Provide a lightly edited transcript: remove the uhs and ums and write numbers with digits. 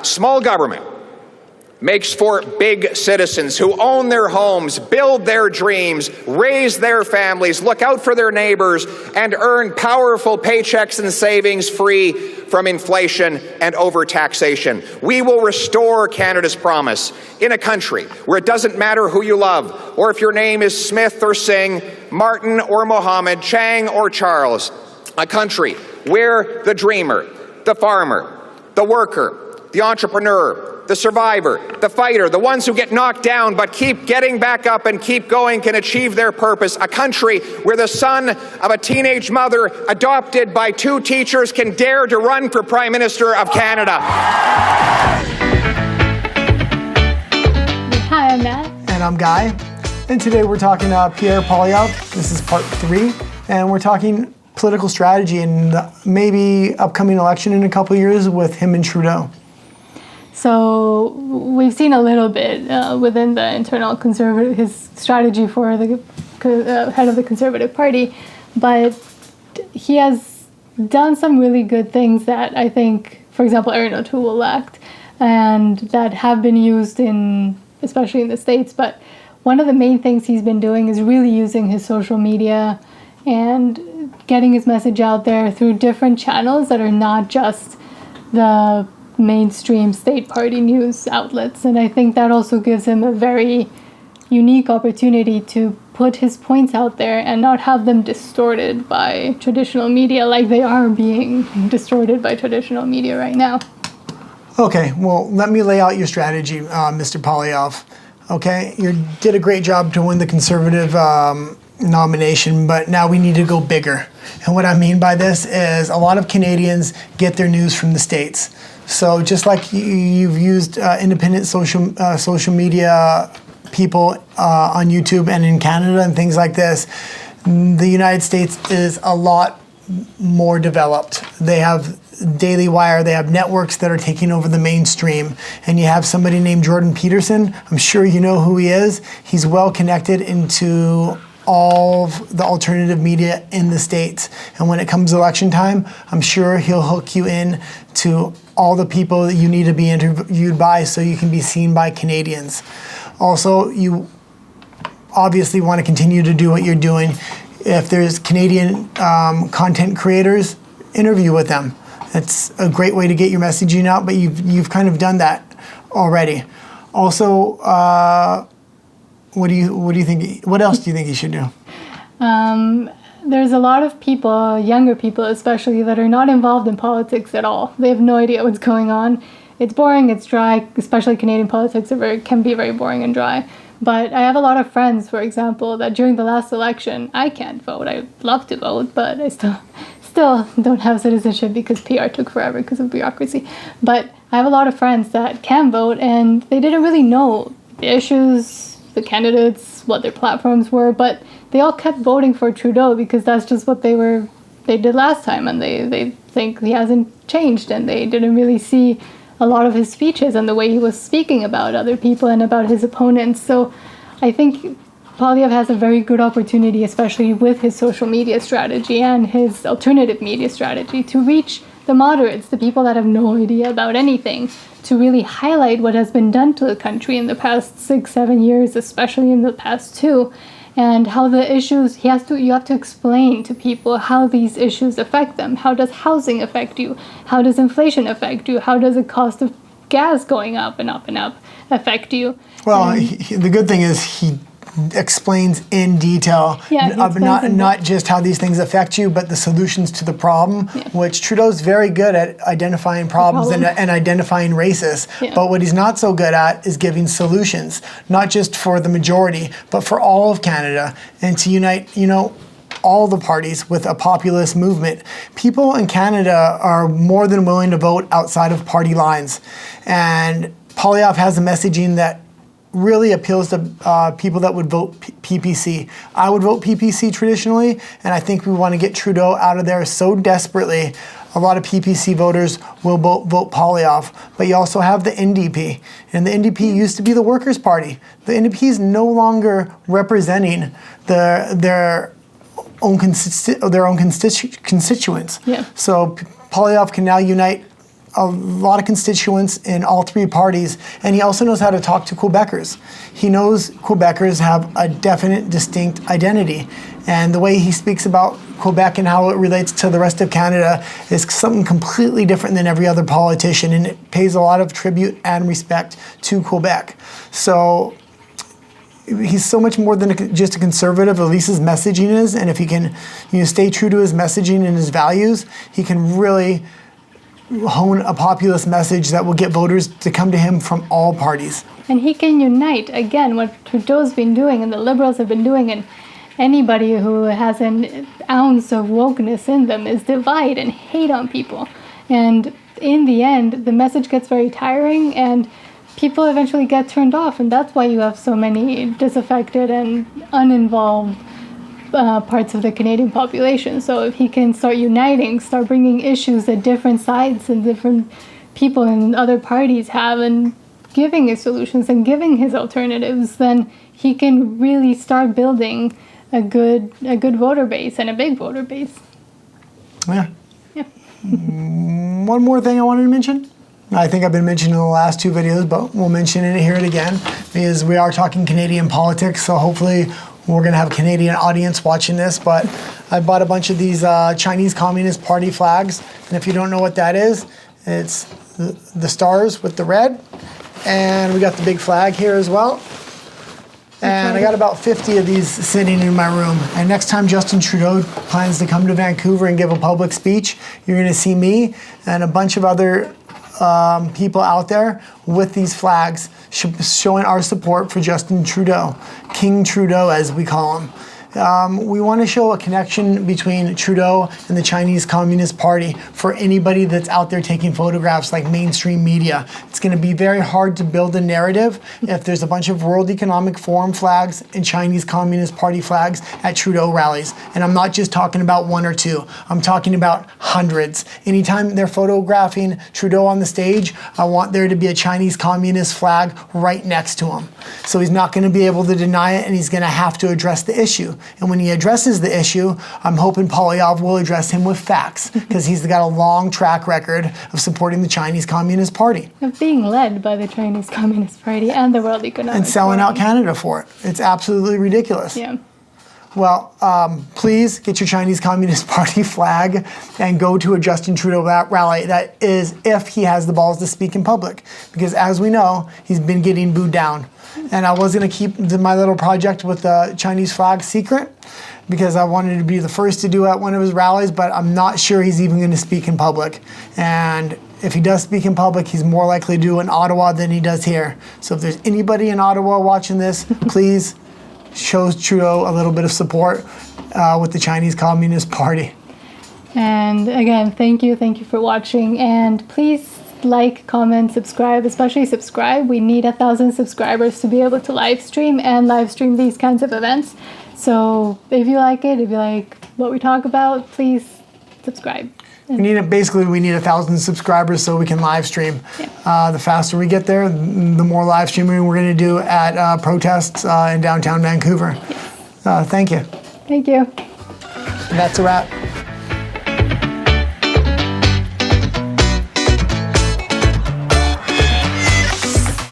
Small government makes for big citizens who own their homes, build their dreams, raise their families, look out for their neighbors, and earn powerful paychecks and savings free from inflation and overtaxation. We will restore Canada's promise in a country where it doesn't matter who you love, or if your name is Smith or Singh, Martin or Mohammed, Chang or Charles. A country where the dreamer, the farmer, the worker, the entrepreneur, the survivor, the fighter, the ones who get knocked down but keep getting back up and keep going can achieve their purpose. A country where the son of a teenage mother adopted by 2 teachers can dare to run for Prime Minister of Canada. Hi, I'm Matt. And I'm Guy. And today we're talking Pierre Poilievre. This is part 3. And we're talking political strategy and maybe upcoming election in a couple of years with him and Trudeau. So we've seen a little bit within the internal conservative, his strategy for the head of the Conservative Party, but he has done some really good things that I think, for example, Erin O'Toole lacked, and that have been used especially in the States. But one of the main things he's been doing is really using his social media and getting his message out there through different channels that are not just the mainstream state party news outlets. And I think that also gives him a very unique opportunity to put his points out there and not have them distorted by traditional media like they are being distorted by traditional media right now. Okay, well, let me lay out your strategy, Mr. Poilievre. Okay, you did a great job to win the Conservative nomination, but now we need to go bigger. And what I mean by this is a lot of Canadians get their news from the States. So just like you've used independent social media people on YouTube and in Canada and things like this, the United States is a lot more developed. They have Daily Wire, they have networks that are taking over the mainstream. And you have somebody named Jordan Peterson. I'm sure you know who he is. He's well connected into all of the alternative media in the States. And when it comes to election time, I'm sure he'll hook you in to all the people that you need to be interviewed by so you can be seen by Canadians. Also, you obviously want to continue to do what you're doing. If there's Canadian content creators, interview with them. It's a great way to get your messaging out, but you've kind of done that already. Also, what do you think? What else do you think he should do? There's a lot of people, younger people especially, that are not involved in politics at all. They have no idea what's going on. It's boring, it's dry, especially Canadian politics can be very boring and dry. But I have a lot of friends, for example, that during the last election, I can't vote. I'd love to vote, but I still don't have citizenship because PR took forever because of bureaucracy. But I have a lot of friends that can vote, and they didn't really know the issues, the candidates, what their platforms were, but they all kept voting for Trudeau because that's just what they did last time, and they think he hasn't changed, and they didn't really see a lot of his speeches and the way he was speaking about other people and about his opponents. So I think Poilievre has a very good opportunity, especially with his social media strategy and his alternative media strategy, to reach the moderates, the people that have no idea about anything, to really highlight what has been done to the country in the past 6-7 years, especially in the past 2, and how the issues, you have to explain to people how these issues affect them. How does housing affect you? How does inflation affect you? How does the cost of gas going up and up and up affect you? Well, the good thing is he explains in detail, not just how these things affect you, but the solutions to the problem, which Trudeau's very good at identifying problems and identifying racists. Yeah. But what he's not so good at is giving solutions, not just for the majority, but for all of Canada, and to unite, all the parties with a populist movement. People in Canada are more than willing to vote outside of party lines. And Poilievre has a messaging that really appeals to people that would vote PPC. I would vote PPC traditionally, and I think we want to get Trudeau out of there so desperately. A lot of PPC voters will vote Poilievre, but you also have the NDP, and the NDP used to be the Workers' Party. The NDP is no longer representing their own constituents. Yeah. So Poilievre can now unite a lot of constituents in all three parties, and he also knows how to talk to Quebecers. He knows Quebecers have a definite, distinct identity, and the way he speaks about Quebec and how it relates to the rest of Canada is something completely different than every other politician, and it pays a lot of tribute and respect to Quebec. So he's so much more than just a conservative, at least his messaging is, and if he can stay true to his messaging and his values, he can really hone a populist message that will get voters to come to him from all parties. And he can unite, again, what Trudeau's been doing and the Liberals have been doing, and anybody who has an ounce of wokeness in them is divide and hate on people. And in the end, the message gets very tiring and people eventually get turned off, and that's why you have so many disaffected and uninvolved parts of the Canadian population. So if he can start uniting, start bringing issues that different sides and different people in other parties have and giving his solutions and giving his alternatives, then he can really start building a good voter base and a big voter base. Yeah. Yeah. One more thing I wanted to mention. I think I've been mentioning in the last two videos, but we'll mention it here again, because we are talking Canadian politics, so hopefully we're going to have a Canadian audience watching this. But I bought a bunch of these Chinese Communist Party flags, and if you don't know what that is, it's the stars with the red, and we got the big flag here as well. And I got about 50 of these sitting in my room. And next time Justin Trudeau plans to come to Vancouver and give a public speech, you're going to see me and a bunch of other people out there with these flags showing our support for Justin Trudeau, King Trudeau as we call him. We want to show a connection between Trudeau and the Chinese Communist Party for anybody that's out there taking photographs like mainstream media. It's going to be very hard to build a narrative if there's a bunch of World Economic Forum flags and Chinese Communist Party flags at Trudeau rallies. And I'm not just talking about one or two. I'm talking about hundreds. Anytime they're photographing Trudeau on the stage, I want there to be a Chinese Communist flag right next to him. So he's not going to be able to deny it, and he's going to have to address the issue. And when he addresses the issue, I'm hoping Poilievre will address him with facts, because he's got a long track record of supporting the Chinese Communist Party. Of being led by the Chinese Communist Party and the World Economic Forum. And selling out Canada for it. It's absolutely ridiculous. Yeah. Well, please get your Chinese Communist Party flag and go to a Justin Trudeau rally. That is if he has the balls to speak in public. Because as we know, he's been getting booed down. And I was going to keep my little project with the Chinese flag secret, because I wanted to be the first to do at one of his rallies, but I'm not sure he's even going to speak in public. And if he does speak in public, he's more likely to do it in Ottawa than he does here. So if there's anybody in Ottawa watching this, please show Trudeau a little bit of support with the Chinese Communist Party. And again, thank you for watching, and please like, comment, subscribe, especially subscribe. We need 1,000 subscribers to be able to live stream these kinds of events. So if you like it, if you like what we talk about, please subscribe. We need 1,000 subscribers so we can live stream. Yeah. The faster we get there, the more live streaming we're going to do at protests in downtown Vancouver. Yes. Thank you. Thank you. That's a wrap.